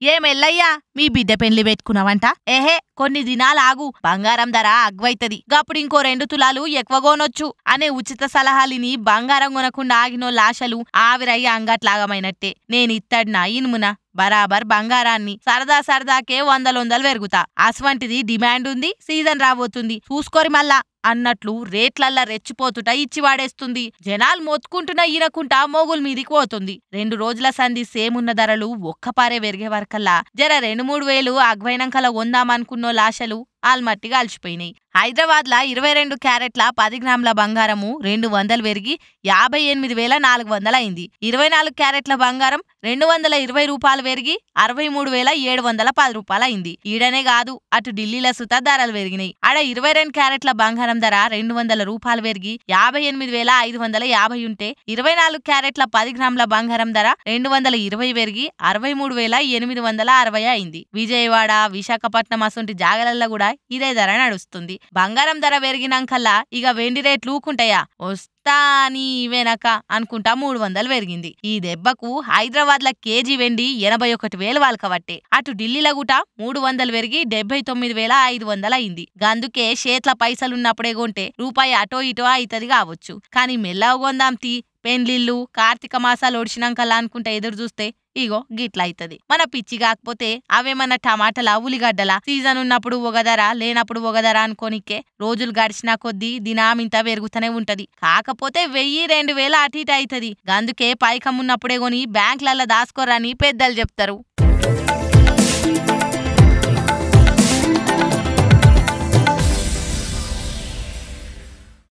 ఏమెల్లయ్యా మీ బిడ్డ పెళ్లి పెట్టుకున్నావంట? ఏహే కొన్ని దినాలాగు బంగారం ధర అగ్వైతది, గప్పుడు ఇంకో 2 తులాలు ఎక్కువగోనొచ్చు అనే ఉచిత సలహాలిని బంగారం కొనకుండా ఆగినోళ్ళ ఆశలు ఆవిరయ్య అంగట్లాగమైనట్టే. నేనిత్తడ్నా ఇనుమునా బరాబర్ బంగారాన్ని సరదా సరదాకే వందలొందలు పెరుగుతా. అస్వంటిది డిమాండ్ ఉంది, సీజన్ రాబోతుంది, చూసుకోరి మళ్ళా అన్నట్లు రేట్లల్లా రెచ్చిపోతుట ఇచ్చివాడేస్తుంది. జనాలు మొత్తుకుంటున్నా ఈనకుంటా మోగుల మీదికి పోతుంది. 2 రోజుల సంధి సేమున్న ధరలు ఒక్కపారే పెరిగే వరకల్లా జర 2-3 వేలు అగ్వైనంకల కొందామనుకున్నోళ్ళ ఆశలు ఆల్మట్టిగా అలసిపోయినాయి. హైదరాబాద్ లా 22 క్యారెట్ల 10 గ్రాముల బంగారము 200 పెరిగి 58,400 అయింది. 24 క్యారెట్ల బంగారం 220 రూపాయలు పెరిగి 63,710 రూపాయలు అయింది. ఈడనే కాదు అటు ఢిల్లీల సుత ధరలు పెరిగినాయి. ఆడ 22 క్యారెట్ల బంగారం ధర 200 రూపాయలు పెరిగి 58,550 ఉంటే 24 క్యారెట్ల 10 గ్రాముల బంగారం ధర 220 పెరిగి 63,860 అయింది. విజయవాడ, విశాఖపట్నం అసొంటి జాగలల్లో కూడా ఇదే ధర నడుస్తుంది. బంగారం ధర పెరిగినాకల్లా ఇక వెండి రేట్లు ఊకుంటాయా? వస్తా నీ వెనక అనుకుంటా 300 పెరిగింది. ఈ దెబ్బకు హైదరాబాద్ ల కేజీ వెండి 81,000 వాల్కవట్టే. అటు ఢిల్లీల గుట 300 పెరిగి 79,500 అయింది. గందుకే చేట్ల పైసలున్నప్పుడే కొంటే రూపాయి అటో ఇటో అయితది కావచ్చు. కానీ మెల్లగా కొందాం తీ, పెండ్లిళ్ళు కార్తీక మాసాలు ఒడిచినాకల్లా అనుకుంటా ఎదురు చూస్తే ఇగో గిట్ల అయితది. మన పిచ్చి కాకపోతే అవేమన్నా టమాటలా ఉల్లిగడ్డలా సీజన్ ఉన్నప్పుడు ఒక ధర లేనప్పుడు ఒక ధర అనుకోనికే రోజులు గడిచినా కొద్దీ దినామింత పెరుగుతూనే ఉంటది. కాకపోతే 1000-2000 అటు ఇటు అయితది. అందుకే పైకం ఉన్నప్పుడే కొని బ్యాంకులల్ల దాసుకోరని పెద్దలు చెప్తారు.